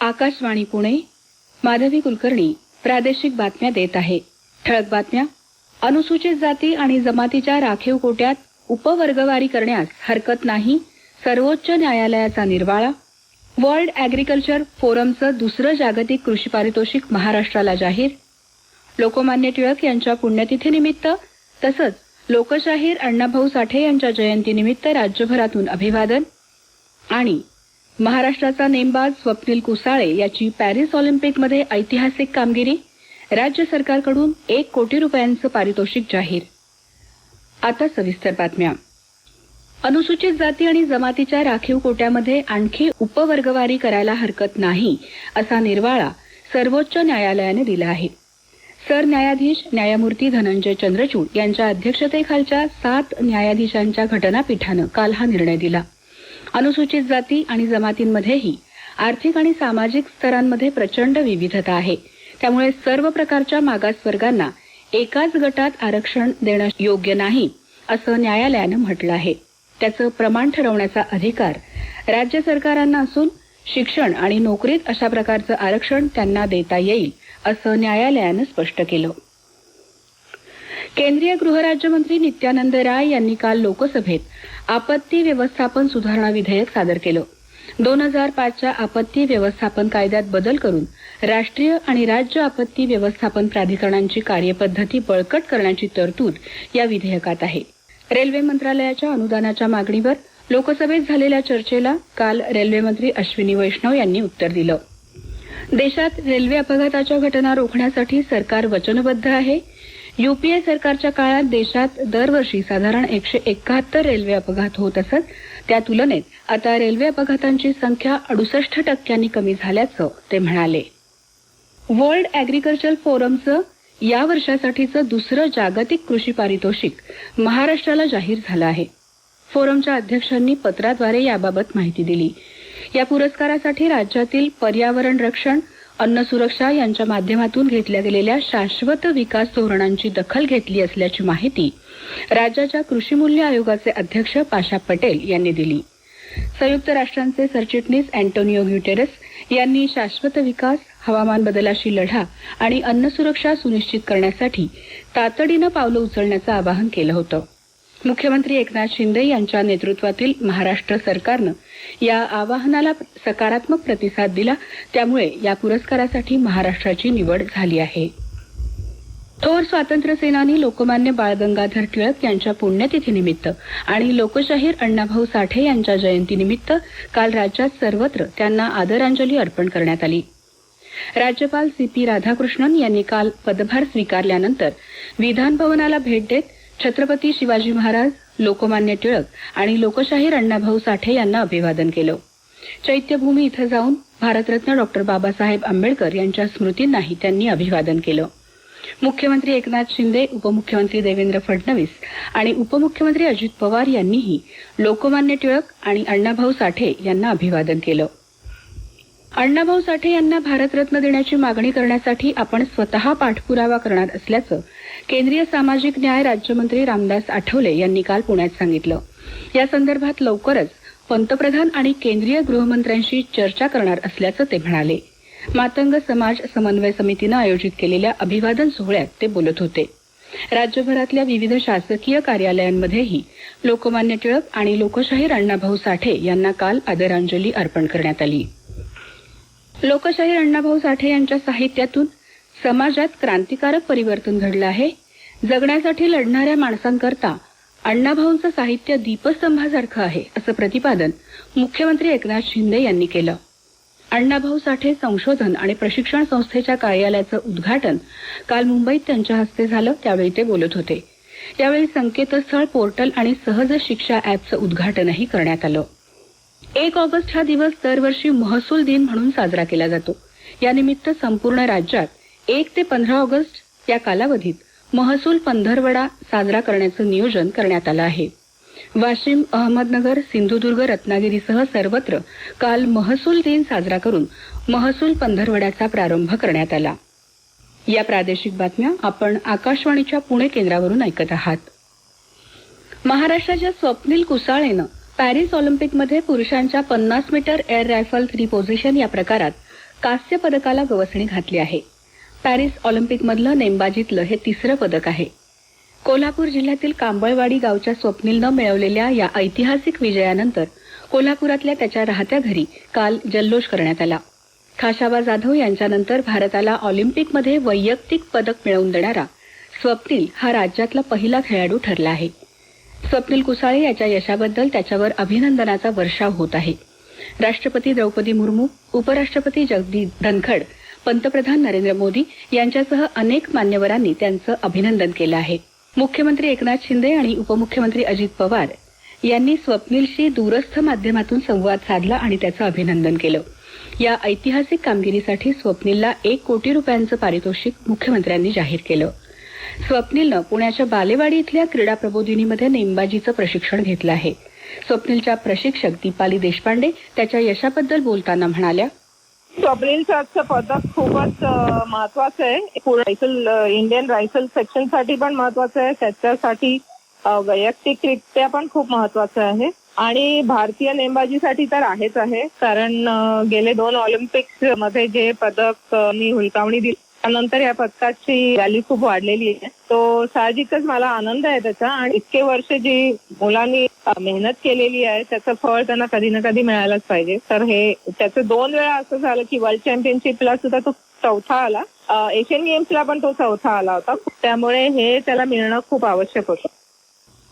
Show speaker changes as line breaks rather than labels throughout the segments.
आकाशवाणी पुणे. माधवी कुलकर्णी प्रादेशिक बातम्या देत आहे. ठळक बातम्या. अनुसूचित जाती आणि जमातीच्या राखीव कोट्यात उपवर्गवारी करण्यास हरकत नाही, सर्वोच्च न्यायालयाचा निर्वाळा. वर्ल्ड ॲग्रिकल्चर फोरमचं दुसरं जागतिक कृषी पारितोषिक महाराष्ट्राला जाहीर. लोकमान्य टिळक यांच्या पुण्यतिथीनिमित्त तसंच लोकशाहीर अण्णाभाऊ साठे यांच्या जयंतीनिमित्त राज्यभरातून अभिवादन. आणि महाराष्ट्राचा नेमबाज स्वप्नील कुसाळे याची पॅरिस ऑलिम्पिकमध्ये ऐतिहासिक कामगिरी, राज्य सरकारकडून 1 कोटी रुपयांचं पारितोषिक जाहीर. आता सविस्तर बातम्या. अनुसूचित जाती आणि जमातीच्या राखीव कोट्यामध्ये आणखी उपवर्गवारी करायला हरकत नाही, असा निर्वाळा सर्वोच्च न्यायालयाने दिला आहे. सरन्यायाधीश न्यायमूर्ती धनंजय चंद्रचूड यांच्या अध्यक्षतेखालच्या 7 न्यायाधीशांच्या घटनापीठानं काल हा निर्णय दिला. अनुसूचित जाती आणि जमातींमध्येही आर्थिक आणि सामाजिक स्तरांमध्ये प्रचंड विविधता आहे. त्यामुळे सर्व प्रकारच्या मागासवर्गांना एकाच गटात आरक्षण देणं योग्य नाही, असं न्यायालयानं म्हटलं आहे. त्याचं प्रमाण ठरवण्याचा अधिकार राज्य सरकारांना असून शिक्षण आणि नोकरीत अशा प्रकारचं आरक्षण त्यांना देता येईल, असं न्यायालयानं स्पष्ट केलं. केंद्रीय गृहराज्यमंत्री नित्यानंद राय यांनी काल लोकसभेत आपत्ती व्यवस्थापन सुधारणा विधेयक सादर केलं. 2005च्या आपत्ती व्यवस्थापन कायद्यात बदल करून राष्ट्रीय आणि राज्य आपत्ती व्यवस्थापन प्राधिकरणांची कार्यपद्धती बळकट करण्याची तरतूद या विधेयकात आहे. रेल्वे मंत्रालयाच्या अनुदानाच्या मागणीवर लोकसभेत झालेल्या चर्चेला काल रेल्वे मंत्री अश्विनी वैष्णव यांनी उत्तर दिलं. देशात रेल्वे अपघाताच्या घटना रोखण्यासाठी सरकार वचनबद्ध आहे. यूपीए सरकारच्या काळात देशात दरवर्षी साधारण 171 रेल्वे अपघात होत असत. त्या तुलनेत आता रेल्वे अपघातांची संख्या 68% कमी झाल्याचं ते म्हणाले. वर्ल्ड ॲग्रिकल्चर फोरमचं या वर्षासाठीचं दुसरं जागतिक कृषी पारितोषिक महाराष्ट्राला जाहीर झालं आहे. फोरमच्या अध्यक्षांनी पत्राद्वारे याबाबत माहिती दिली. या पुरस्कारासाठी राज्यातील पर्यावरण रक्षण, अन्न सुरक्षा यांच्या माध्यमातून घेतल्या गेलेल्या शाश्वत विकास धोरणांची दखल घेतली असल्याची माहिती राज्याच्या कृषी मूल्य आयोगाचे अध्यक्ष पाशा पटेल यांनी दिली. संयुक्त राष्ट्रांचे सरचिटणीस अँटोनियो ग्युटेरस यांनी शाश्वत विकास, हवामान बदलाशी लढा आणि अन्न सुरक्षा सुनिश्चित करण्यासाठी तातडीनं पावलं उचलण्याचं आवाहन केलं होतं. मुख्यमंत्री एकनाथ शिंदे यांच्या नेतृत्वातील महाराष्ट्र सरकारनं या आवाहनाला सकारात्मक प्रतिसाद दिला. त्यामुळे या पुरस्कारासाठी महाराष्ट्राची निवड झाली आहे. थोर स्वातंत्र्य सेनानी लोकमान्य बाळ गंगाधर टिळक यांच्या पुण्यतिथीनिमित्त आणि लोकशाहीर अण्णाभाऊ साठे यांच्या जयंतीनिमित्त काल राज्यात सर्वत्र त्यांना आदरांजली अर्पण करण्यात आली. राज्यपाल CP राधाकृष्णन यांनी काल पदभार स्वीकारल्यानंतर विधान भवनाला भेट देत छत्रपती शिवाजी महाराज, लोकमान्य टिळक आणि लोकशाहीर अण्णाभाऊ साठे यांना अभिवादन केलं. चैत्यभूमी इथं जाऊन भारतरत्न डॉ. बाबासाहेब आंबेडकर यांच्या स्मृतींनाही त्यांनी अभिवादन केलं. मुख्यमंत्री एकनाथ शिंदे, उपमुख्यमंत्री देवेंद्र फडणवीस आणि उपमुख्यमंत्री अजित पवार यांनीही लोकमान्य टिळक आणि अण्णाभाऊ साठे यांना अभिवादन केलं. अण्णाभाऊ साठे यांना भारतरत्न देण्याची मागणी करण्यासाठी आपण स्वतः पाठपुरावा करणार असल्याचं केंद्रीय सामाजिक न्याय राज्यमंत्री रामदास आठवले यांनी काल पुण्यात सांगितलं. या संदर्भात लवकरच पंतप्रधान आणि केंद्रीय गृहमंत्र्यांशी चर्चा करणार असल्याचं ते म्हणाले. मातंग समाज समन्वय समितीनं आयोजित केलेल्या अभिवादन सोहळ्यात ते बोलत होते. राज्यभरातल्या विविध शासकीय कार्यालयांमध्येही लोकमान्य टिळक आणि लोकशाहीर अण्णाभाऊ साठे यांना काल आदरांजली अर्पण करण्यात आली. लोकशाहीर अण्णाभाऊ साठे यांच्या साहित्यातून समाजात क्रांतिकारक परिवर्तन घडलं आहे. जगण्यासाठी लढणाऱ्या माणसांकरता अण्णाभाऊंचं साहित्य दीपस्तंभासारखं आहे, असं प्रतिपादन मुख्यमंत्री एकनाथ शिंदे यांनी केलं. अण्णाभाऊ साठे संशोधन आणि प्रशिक्षण संस्थेच्या कार्यालयाचं उद्घाटन काल मुंबईत त्यांच्या हस्ते झालं. त्यावेळी ते बोलत होते. यावेळी संकेतस्थळ, पोर्टल आणि सहज शिक्षा ॲपचं उद्घाटनही करण्यात आलं. 1 ऑगस्ट हा दिवस दरवर्षी महसूल दिन म्हणून साजरा केला जातो. यानिमित्त संपूर्ण राज्यात 1 ते 15 ऑगस्ट या कालावधीत महसूल पंधरवडा साजरा करण्याचं नियोजन करण्यात आलं आहे. वाशिम, अहमदनगर, सिंधुदुर्ग, रत्नागिरीसह सर्वत्र काल महसूल दिन साजरा करून महसूल पंधरवड्याचा प्रारंभ करण्यात आला. या प्रादेशिक बातम्या आपण आकाशवाणीच्या पुणे केंद्रावरून ऐकत आहात. महाराष्ट्राच्या स्वप्नील कुसाळेनं पॅरिस ऑलिम्पिकमध्ये पुरुषांच्या 50 मीटर एअर रायफल 3 पोझिशन या प्रकारात कांस्य पदकाला गवसणी घातली आहे. पॅरिस ऑलिम्पिकमधलं नेमबाजीतलं हे तिसरं पदक आहे. कोल्हापूर जिल्ह्यातील कांबळवाडी गावच्या स्वप्नीलनं मिळवलेल्या या ऐतिहासिक विजयानंतर कोल्हापुरातल्या त्याच्या राहत्या घरी काल जल्लोष करण्यात आला. खाशाबा जाधव यांच्यानंतर भारताला ऑलिम्पिकमध्ये वैयक्तिक पदक मिळवून देणारा स्वप्नील हा राज्यातला पहिला खेळाडू ठरला आहे. स्वप्नील कुसाळे याच्या यशाबद्दल त्याच्यावर अभिनंदनाचा वर्षाव होत आहे. राष्ट्रपती द्रौपदी मुर्मू, उपराष्ट्रपती जगदीप धनखड, पंतप्रधान नरेंद्र मोदी यांच्यासह अनेक मान्यवरांनी त्यांचं अभिनंदन केलं आहे. मुख्यमंत्री एकनाथ शिंदे आणि उपमुख्यमंत्री अजित पवार यांनी स्वप्नीलशी दूरस्थ माध्यमातून संवाद साधला आणि त्याचं अभिनंदन केलं. या ऐतिहासिक कामगिरीसाठी स्वप्नीलला 1 कोटी रुपयांचं पारितोषिक मुख्यमंत्र्यांनी जाहीर केलं. स्वप्नीलनं पुण्याच्या बालेवाडी इथल्या क्रीडा प्रबोधिनीमध्ये नेमबाजीचं प्रशिक्षण घेतलं आहे. स्वप्नीलच्या प्रशिक्षक दीपाली देशपांडे त्याच्या यशाबद्दल बोलताना म्हणाल्या,
स्वप्नीलचं आजचं पदक खूपच महत्वाचं आहे. इंडियन रायफल सेक्शनसाठी पण महत्वाचं आहे, त्याच्यासाठी वैयक्तिकरित्या पण खूप महत्वाचं आहे आणि भारतीय नेमबाजीसाठी तर आहेच आहे. कारण गेले 2 ऑलिम्पिक्स मध्ये जे पदक मी हुलकावणी दिली त्यानंतर या पदकाची व्हॅल्यू खूप वाढलेली आहे. तो साहजिकच मला आनंद आहे त्याचा आणि इतके वर्ष जी मुलांनी मेहनत केलेली आहे त्याचं फळ त्यांना कधी ना कधी मिळायलाच पाहिजे. तर हे त्याचं 2 वेळा असं झालं की वर्ल्ड चॅम्पियनशिपला सुद्धा तो 4था आला, एशियन गेम्सला पण तो 4था आला होता. त्यामुळे हे त्याला मिळणं खूप आवश्यक होतं.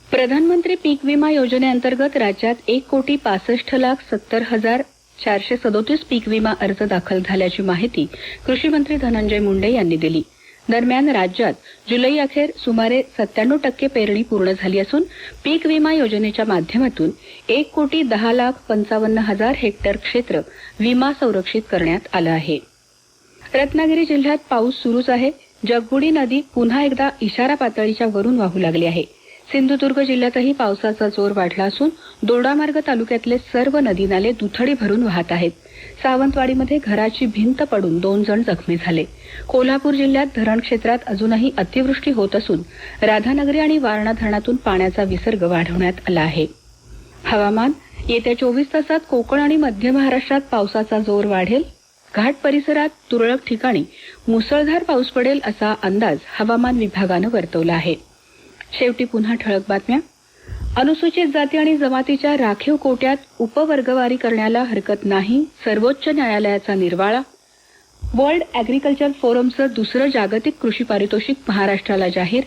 प्रधानमंत्री पीक विमा योजनेअंतर्गत राज्यात 1,65,70,437 पीक विमा अर्ज दाखल झाल्याची माहिती कृषी मंत्री धनंजय मुंडे यांनी दिली. दरम्यान राज्यात जुलै अखेर सुमारे 97% पेरणी पूर्ण झाली असून पीक विमा योजनेच्या माध्यमातून 1,10,55,000 हेक्टर क्षेत्र विमा संरक्षित करण्यात आलं आहे. रत्नागिरी जिल्ह्यात पाऊस सुरूच आहे. जगबुडी नदी पुन्हा एकदा इशारा पातळीच्या वरून वाहू लागली आहे. सिंधुदुर्ग जिल्ह्यातही पावसाचा जोर वाढला असून दोडामार्ग तालुक्यातले सर्व नदी नाले दुथडी भरून वाहत आहेत. सावंतवाडीमध्ये घराची भिंत पडून 2 जण जखमी झाले. कोल्हापूर जिल्ह्यात धरण क्षेत्रात अजूनही अतिवृष्टी होत असून राधानगरी आणि वारणा धरणातून पाण्याचा विसर्ग वाढवण्यात आला आहे. हवामान. येत्या 24 तासात कोकण आणि मध्य महाराष्ट्रात पावसाचा जोर वाढेल. घाट परिसरात तुरळक ठिकाणी मुसळधार पाऊस पडेल असा अंदाज हवामान विभागानं वर्तवला आहे. शेवटी पुन्हा ठळक बातम्या. अनुसूचित जाती आणि जमातीच्या राखीव कोट्यात उपवर्गवारी करण्याला हरकत नाही, सर्वोच्च न्यायालयाचा निर्वाळा. वर्ल्ड ॲग्रिकल्चर फोरमचं 2रं जागतिक कृषी पारितोषिक महाराष्ट्राला जाहीर.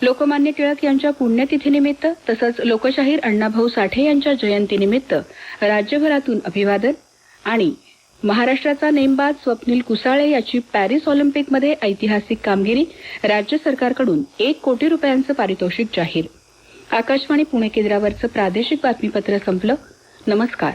लोकमान्य टिळक यांच्या पुण्यतिथीनिमित्त तसंच लोकशाहीर अण्णाभाऊ साठे यांच्या जयंतीनिमित्त राज्यभरातून अभिवादन. आणि महाराष्ट्राचा नेमबाज स्वप्नील कुसाळे याची पॅरिस ऑलिम्पिकमध्ये ऐतिहासिक कामगिरी, राज्य सरकारकडून 1 कोटी रुपयांचं पारितोषिक जाहीर. आकाशवाणी पुणे केंद्रावरचं प्रादेशिक बातमीपत्र संपलं. नमस्कार.